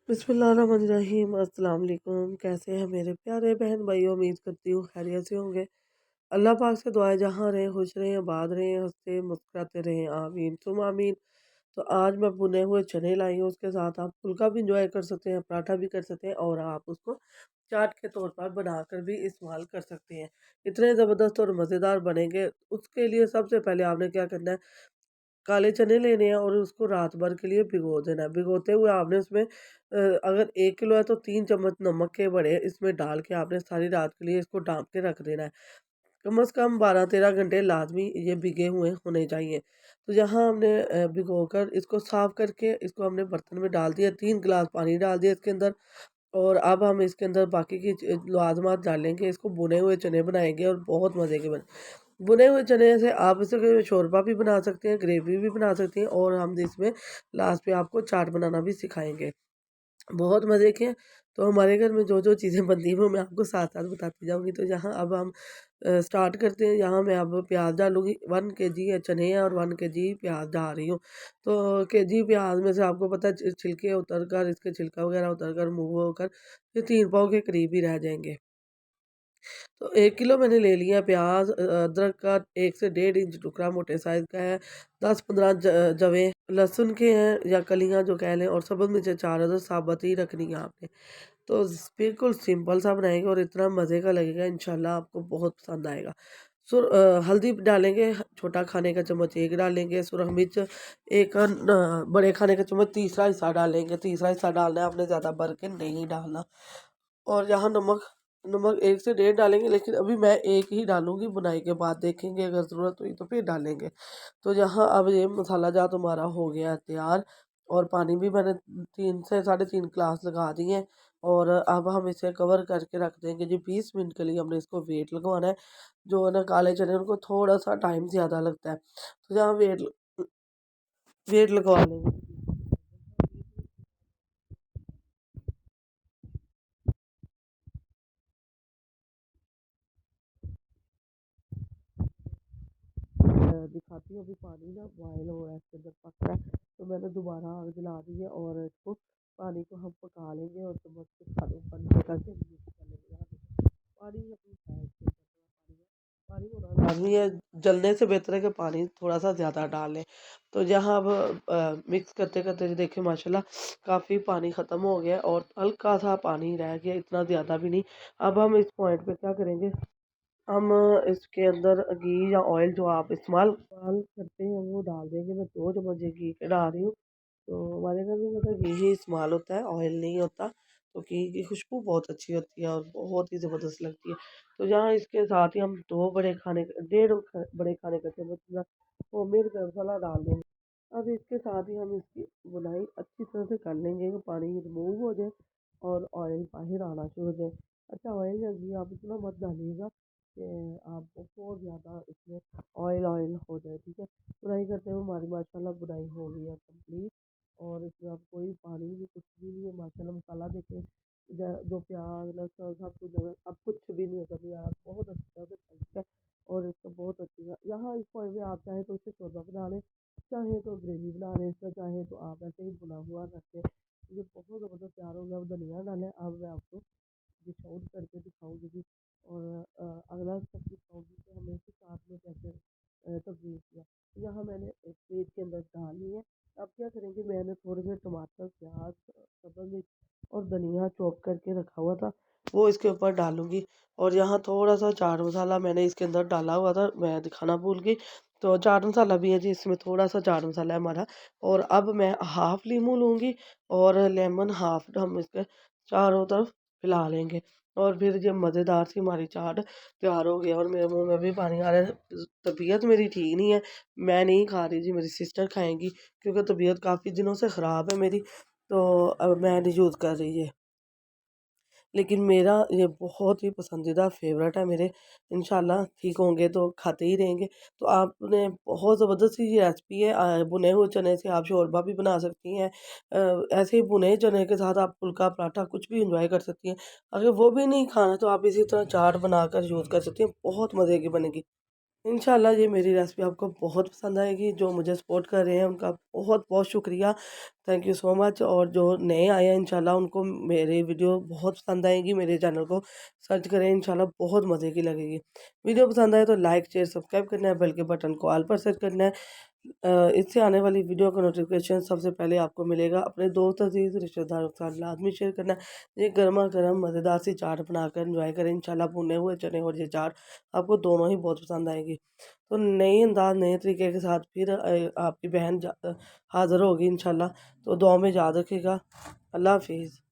बिस्मिल्लाहिर्रहमानिर्रहीम। अस्सलाम वालेकुम। कैसे हैं मेरे प्यारे बहन भाइयों? उम्मीद करती हूँ खैरियत से होंगे। अल्लाह पाक से दुआ है जहाँ रहें खुश रहें, आबाद रहें, हँसते मुस्कुराते रहें, आमीन सुम आमीन। तो आज मैं भुने हुए चने लाई हूँ, उसके साथ आप फुल्का भी इंजॉय कर सकते हैं, पराठा भी कर सकते हैं और आप उसको चाट के तौर पर बनाकर भी इस्तेमाल कर सकते हैं। इतने ज़बरदस्त और मज़ेदार बनेंगे। उसके लिए सबसे पहले आपने क्या करना है, काले चने लेने हैं और उसको रात भर के लिए भिगो देना है। भिगोते हुए आपने उसमें अगर 1 किलो है तो 3 चम्मच नमक के बड़े इसमें डाल के आपने सारी रात के लिए इसको ढाँप के रख देना है। कम से कम 12-13 घंटे लाज़मी ये भीगे हुए होने चाहिए। तो यहाँ हमने भिगोकर इसको साफ़ करके इसको हमने बर्तन में डाल दिया, 3 गिलास पानी डाल दिया इसके अंदर। और अब हम इसके अंदर बाकी की लाज़िमात डालेंगे, इसको भुने हुए चने बनाएँगे और बहुत मज़े के भुने हुए चने से आप इसे शोरबा भी बना सकते हैं, ग्रेवी भी बना सकते हैं और हम इसमें लास्ट पे आपको चाट बनाना भी सिखाएँगे। बहुत मज़े के हैं। तो हमारे घर में जो-जो चीज़ें बनती हैं वो मैं आपको साथ-साथ बताती जाऊँगी। तो यहाँ अब हम स्टार्ट करते हैं। यहाँ मैं अब प्याज़ डालूँगी, 1 केजी चने हैं और 1 केजी प्याज़ डाल रही हूँ। तो केजी प्याज़ में से आपको पता है छिलके उतर कर, इसके छिलका वगैरह उतर कर, मूव होकर ये 3 पाव के करीब ही रह जाएँगे। तो 1 किलो मैंने ले लिया प्याज़, अदरक का 1 से डेढ़ इंच टुकड़ा मोटे साइज़ का है, 10-15 जवें लहसुन के हैं या कलियाँ जो कह लें, और सब्ज़ मिर्चें 4 अदद साबुत ही रखनी है आपने। तो बिल्कुल सिंपल सा बनाएँगे और इतना मज़े का लगेगा, इंशाल्लाह आपको बहुत पसंद आएगा। हल्दी डालेंगे, छोटा खाने का चम्मच 1 डालेंगे, सुरख मिर्च 1 बड़े खाने का चम्मच तीसरा हिस्सा डालेंगे, तीसरा हिस्सा डालना है आपने, ज़्यादा भर के नहीं डालना। और यहाँ नमक नमक 1 से डेढ़ डालेंगे, लेकिन अभी मैं 1 ही डालूँगी, बुनाई के बाद देखेंगे अगर ज़रूरत हुई तो फिर डालेंगे। तो यहाँ अब ये मसाला जात हमारा हो गया है तैयार और पानी भी मैंने 3 से साढ़े 3 ग्लास लगा दिए हैं और अब हम इसे कवर करके रख देंगे जी 20 मिनट के लिए हमने इसको वेट लगवाना है। जो है ना काले चने उनको थोड़ा-सा टाइम ज़्यादा लगता है। तो यहाँ वेट लगवा लेंगे। दिखाती हूँ, अभी पानी ना बॉयल हो रहा है, इसके अंदर पक रहा है, तो मैंने दोबारा आग जला दी है और इसको पानी को हम पका लेंगे और चम्मच के साथ ऊपर करके मिक्स कर लेंगे। यहाँ देखो पानी अपनी साइड से पानी होना लाजमी है, जलने से बेहतर है कि पानी थोड़ा सा ज़्यादा डाल लें। तो यहाँ अब मिक्स करते करते देखिए माशाल्लाह काफ़ी पानी ख़त्म हो गया है और हल्का सा पानी रह गया, इतना ज़्यादा भी नहीं। अब हम इस पॉइंट पे क्या करेंगे, हम इसके अंदर घी या ऑयल जो आप इस्तेमाल करते हैं वो डाल देंगे। मैं 2 चम्मच घी के डाल रही हूँ। तो हमारे घर में मतलब घी ही इस्तेमाल होता है, ऑयल नहीं होता। तो घी की खुशबू बहुत अच्छी होती है और बहुत ही ज़बरदस्त लगती है। तो यहाँ इसके साथ ही हम 2 बड़े खाने का डेढ़ बड़े खाने का चम्मच ना होममेड गरम मसाला डाल देंगे। अब इसके साथ ही हम इसकी बुनाई अच्छी तरह से कर लेंगे कि पानी रिमूव हो जाए और ऑयल बाहर आना शुरू हो जाए। अच्छा, ऑयल या घी आप इतना मत डालिएगा कि आप बहुत ज़्यादा इसमें ऑयल हो जाए, ठीक है। बुनाई करते हुए हमारी माशाल्लाह बुनाई हो गई है कंप्लीट और इसमें अब कोई पानी भी कुछ भी नहीं है। माशाल्लाह मसाला देखें, जो प्याज लहसुन सब कुछ अब कुछ भी नहीं होता, प्याज बहुत अच्छी तरह से पक गया और इसका बहुत अच्छी यहाँ इस पॉइंट में आप चाहें तो इसे शोरबा बना लें, चाहे तो ग्रेवी बना लें इसका, चाहे तो आप ऐसे ही भुना हुआ रखें। ये बहुत ज़बरदस्त तैयार हो गया। अब धनिया डालें। अब मैं आपको डिश आउट करके दिखाऊँगी भी और अगला स्टेप दिखाऊँगी कि हमने इसे साथ में कैसे तब्दील किया। तो यहाँ मैंने एक प्लेट के अंदर डाल ली है। अब क्या करेंगे, मैंने थोड़े से टमाटर, प्याज, सब्ज़ मिर्च और धनिया चॉप करके रखा हुआ था, वो इसके ऊपर डालूँगी। और यहाँ थोड़ा-सा चाट मसाला मैंने इसके अंदर डाला हुआ था, मैं दिखाना भूल गई। तो चाट मसाला भी है जी, इसमें थोड़ा-सा चाट मसाला है हमारा। और अब मैं हाफ़ लीमू लूँगी और लेमन हाफ़ हम इसके चारों तरफ फैला लेंगे और फिर जब मज़ेदार सी हमारी चाट तैयार हो गई और मेरे मुँह में भी पानी आ रहा है। तबीयत मेरी ठीक नहीं है, मैं नहीं खा रही जी, मेरी सिस्टर खाएँगी क्योंकि तबीयत काफ़ी दिनों से ख़राब है मेरी, तो अब मैं नहीं यूज़ कर रही है। लेकिन मेरा ये बहुत ही पसंदीदा फ़ेवरेट है मेरे, इंशाल्लाह ठीक होंगे तो खाते ही रहेंगे। तो आपने बहुत ज़बरदस्त सी ये रेसिपी है, भुने हुए चने से आप शोरबा भी बना सकती हैं। ऐसे ही भुने चने के साथ आप फुल्का पराठा कुछ भी एंजॉय कर सकती हैं। अगर वो भी नहीं खाना तो आप इसी तरह चाट बनाकर यूज़ कर सकती हैं, बहुत मज़े की बनेगी। इंशाल्लाह ये मेरी रेसिपी आपको बहुत पसंद आएगी। जो मुझे सपोर्ट कर रहे हैं उनका बहुत-बहुत शुक्रिया। Thank you so much. और जो नए आए हैं इंशाल्लाह उनको मेरी वीडियो बहुत पसंद आएगी। मेरे चैनल को सर्च करें, इंशाल्लाह बहुत मज़े की लगेगी। वीडियो पसंद आए तो लाइक, शेयर, सब्सक्राइब करना है, बेल के बटन को ऑल पर सेट करना है। इससे आने वाली वीडियो का नोटिफिकेशन सबसे पहले आपको मिलेगा। अपने दोस्त, अज़ीज़, रिश्तेदारों के साथ लाज़मी शेयर करना है। ये गरमा-गरम मज़ेदार सी चाट बनाकर एंजॉय करें। इंशाल्लाह भुने हुए चने और ये चाट आपको दोनों ही बहुत पसंद आएगी। तो नए अंदाज़, नए तरीके के साथ फिर आपकी बहन हाज़िर होगी इंशाल्लाह। तो दुआ में याद रखिएगा। अल्लाह हाफ़िज़।